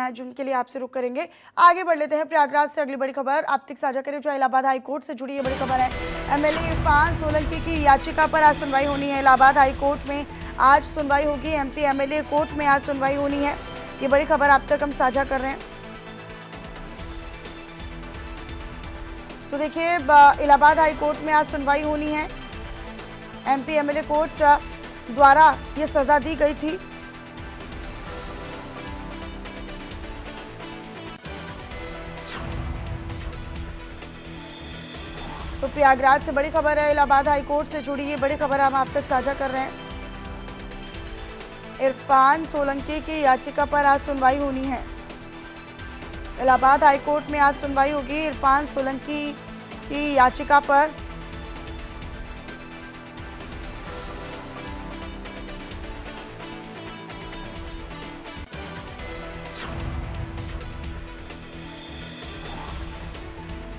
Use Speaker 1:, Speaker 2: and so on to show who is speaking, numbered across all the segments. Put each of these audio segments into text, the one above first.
Speaker 1: हैं जिनके लिए आपसे रुक करेंगे। आगे बढ़ लेते हैं प्रयागराज से अगली बड़ी खबर आप तक साझा करें, जो इलाहाबाद हाई कोर्ट से जुड़ी ये बड़ी खबर है। एमएलए इरफान सोलंकी की याचिका पर आज सुनवाई होनी है। इलाहाबाद हाई कोर्ट में आज सुनवाई होगी। एमपी एमएलए कोर्ट में आज सुनवाई होनी है। ये बड़ी खबर आप तक हम साझा कर रहे हैं। तो देखिए, इलाहाबाद हाई कोर्ट में आज सुनवाई होनी है। एमपी एमएलए कोर्ट द्वारा ये सजा दी गई थी। तो प्रयागराज से बड़ी खबर है, इलाहाबाद हाई कोर्ट से जुड़ी ये बड़ी खबर हम आप तक साझा कर रहे हैं। इरफान सोलंकी की याचिका पर आज सुनवाई होनी है। इलाहाबाद हाई कोर्ट में आज सुनवाई होगी इरफान सोलंकी की याचिका पर।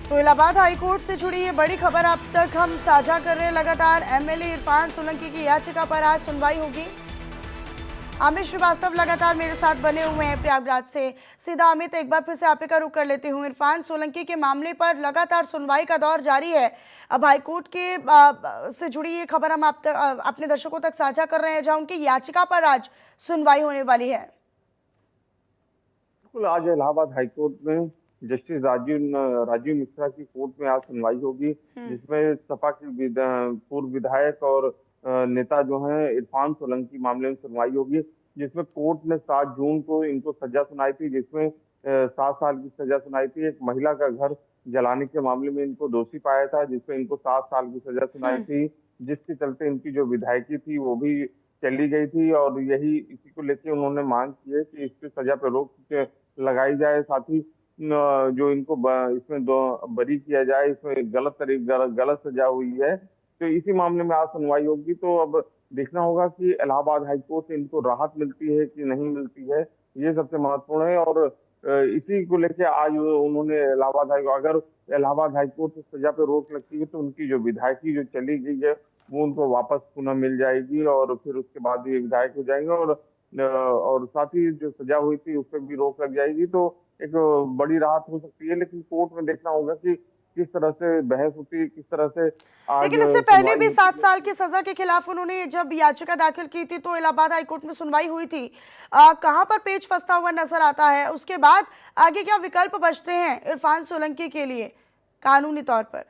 Speaker 1: तो इलाहाबाद हाई कोर्ट से जुड़ी ये बड़ी खबर अब तक हम साझा कर रहे हैं। लगातार एमएलए इरफान सोलंकी की याचिका पर आज सुनवाई होगी। अमित श्रीवास्तव लगातार मेरे साथ बने हुए हैं प्रयागराज से। सीधा अमित, एक बार फिर से आप ही का रुख कर लेती हूँ। इरफान सोलंकी के मामले पर लगातार सुनवाई का दौर जारी है। अब हाईकोर्ट के से जुड़ी ये खबर हम आप तक अपने दर्शकों तक साझा कर रहे हैं, जहां उनकी याचिका पर आज सुनवाई होने वाली है।
Speaker 2: बिल्कुल, आज इलाहाबाद हाईकोर्ट में जस्टिस राजीव मिश्रा की कोर्ट में आज सुनवाई होगी, जिसमें सपा के पूर्व विधायक और नेता जो हैं इरफान सोलंकी मामले में सुनवाई होगी, जिसमें कोर्ट ने 7 जून को इनको सजा सुनाई थी, जिसमें 7 साल की सजा सुनाई थी। एक महिला का घर जलाने के मामले में इनको दोषी पाया था, जिसमें इनको 7 साल की सजा सुनाई थी, जिसके चलते इनकी जो विधायकी थी वो भी चली गई थी। और यही इसी को लेकर उन्होंने मांग की है कि इसकी सजा पर रोक लगाई जाए, साथ ही जो इनको इसमें बरी किया जाए, इसमें गलत सजा हुई है। तो इसी मामले में आज सुनवाई होगी। तो अब देखना होगा कि इलाहाबाद हाईकोर्ट से इनको राहत मिलती है कि नहीं मिलती है, ये सबसे महत्वपूर्ण है। और इसी को लेकर आज उन्होंने अगर इलाहाबाद हाईकोर्ट से सजा पे रोक लगती है तो उनकी जो विधायकी जो चली गई है वो उनको वापस पुनः मिल जाएगी, और फिर उसके बाद ये विधायक हो जाएंगे। और साथ ही जो सजा हुई थी उस पर भी रोक लग जाएगी, तो एक बड़ी राहत हो सकती है। लेकिन कोर्ट में देखना होगा कि किस तरह से बहस होती है, किस तरह से आज
Speaker 1: लेकिन इससे पहले
Speaker 2: सुनवाई
Speaker 1: भी
Speaker 2: होती
Speaker 1: 7
Speaker 2: है।
Speaker 1: साल की सजा के खिलाफ उन्होंने जब याचिका दाखिल की थी तो इलाहाबाद हाईकोर्ट में सुनवाई हुई थी। कहां पर पेच फंसता हुआ नजर आता है? उसके बाद आगे क्या विकल्प बचते हैं इरफान सोलंकी के लिए कानूनी तौर पर?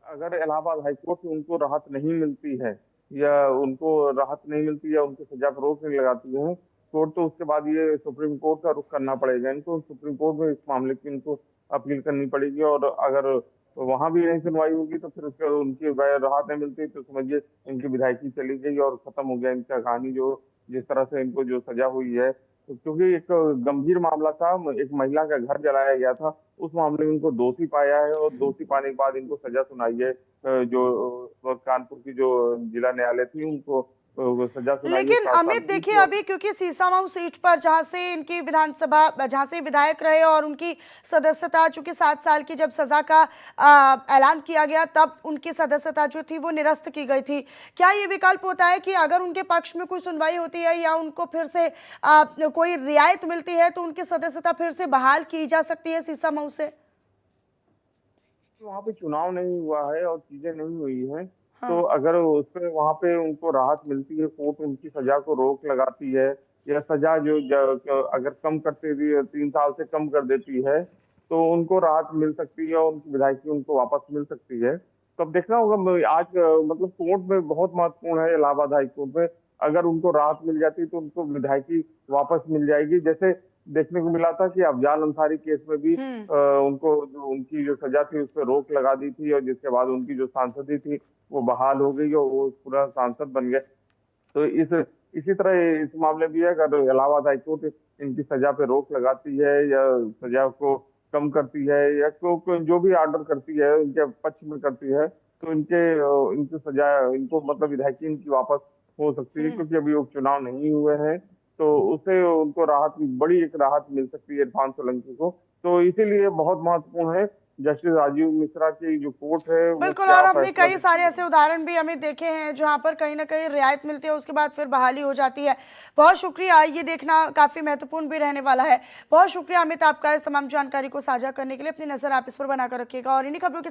Speaker 2: अगर इलाहाबाद हाईकोर्ट से उनको राहत नहीं मिलती है, या उनको राहत नहीं मिलती, या उनकी सजा पर रोक नहीं लगाती है कोर्ट, तो उसके बाद ये सुप्रीम कोर्ट का रुख करना पड़ेगा इनको। सुप्रीम कोर्ट में इस मामले की इनको अपील करनी पड़ेगी, और अगर वहां भी नहीं सुनवाई होगी तो फिर उसके उनकी राहत नहीं मिलती तो समझिए इनकी विधायकी चली गई और खत्म हो गया इनका कहानी। जो जिस तरह से इनको जो सजा हुई है, तो क्योंकि एक गंभीर मामला था, एक महिला का घर जलाया गया था, उस मामले में इनको दोषी पाया है, और दोषी पाने के बाद इनको सजा सुनाई है। जो कानपुर की जो जिला न्यायालय थी उनको वो सजा सुनाई है
Speaker 1: लेकिन
Speaker 2: 7 साल
Speaker 1: अमित
Speaker 2: की।
Speaker 1: देखिए,
Speaker 2: तो
Speaker 1: अभी क्योंकि सीसामाऊ सीट पर जहां से इनकी विधानसभा, जहां से विधायक रहे और उनकी सदस्यता, चूंकि 7 साल की जब सजा का ऐलान किया गया तब उनकी सदस्यता जो थी वो निरस्त की गई थी। क्या ये विकल्प होता है कि अगर उनके पक्ष में कोई सुनवाई होती है या उनको फिर से कोई रियायत मिलती है तो उनकी सदस्यता फिर से बहाल की जा सकती है सीसामाऊ से?
Speaker 2: वहां पे चुनाव नहीं हुआ है और चीजें नहीं हुई हैं, तो
Speaker 1: हाँ।
Speaker 2: अगर उसपे वहां पे उनको राहत मिलती है, कोर्ट उनकी सजा को रोक लगाती है, या सजा अगर कम करती है, 3 साल से कम कर देती है, तो उनको राहत मिल सकती है और उनकी विधायकी उनको वापस मिल सकती है। तो अब देखना होगा। आज मतलब कोर्ट में बहुत महत्वपूर्ण है इलाहाबाद हाई कोर्ट में, अगर उनको राहत मिल जाती तो उनको विधायकी वापस मिल जाएगी। जैसे देखने को मिला था कि अफजाल अंसारी केस में भी
Speaker 1: हम्म।
Speaker 2: उनको जो उनकी जो सजा थी उस पर रोक लगा दी थी, और जिसके बाद उनकी जो सांसदी थी वो बहाल हो गई और वो पूरा सांसद बन गए। तो इसी तरह इस मामले भी है, अगर इलाहाबाद हाईकोर्ट इनकी सजा पे रोक लगाती है या सजा को कम करती है, या जो भी ऑर्डर करती है इनके पक्ष में करती है, तो इनकी सजा, इनको मतलब विधायकी इनकी वापस हो सकती है,
Speaker 1: हम्म।
Speaker 2: क्योंकि अभी उपचुनाव नहीं हुए हैं। तो उससे उनको बड़ी एक राहत मिल सकती है इरफान सोलंकी को। तो इसीलिए बहुत महत्वपूर्ण है जस्टिस राजीव मिश्रा की जो कोर्ट है वो
Speaker 1: बिल्कुल,
Speaker 2: क्या
Speaker 1: और हमने
Speaker 2: फैसला
Speaker 1: कई
Speaker 2: देती
Speaker 1: सारे
Speaker 2: है।
Speaker 1: ऐसे उदाहरण भी हमें देखे हैं जहाँ पर कहीं न कहीं रियायत मिलती है, उसके बाद फिर बहाली हो जाती है। बहुत शुक्रिया, ये देखना काफ़ी महत्वपूर्ण भी रहने वाला है। बहुत शुक्रिया अमित आपका इस तमाम जानकारी को साझा करने के लिए। अपनी नज़र आप इस पर बनाकर रखिएगा और इन्हीं खबरों के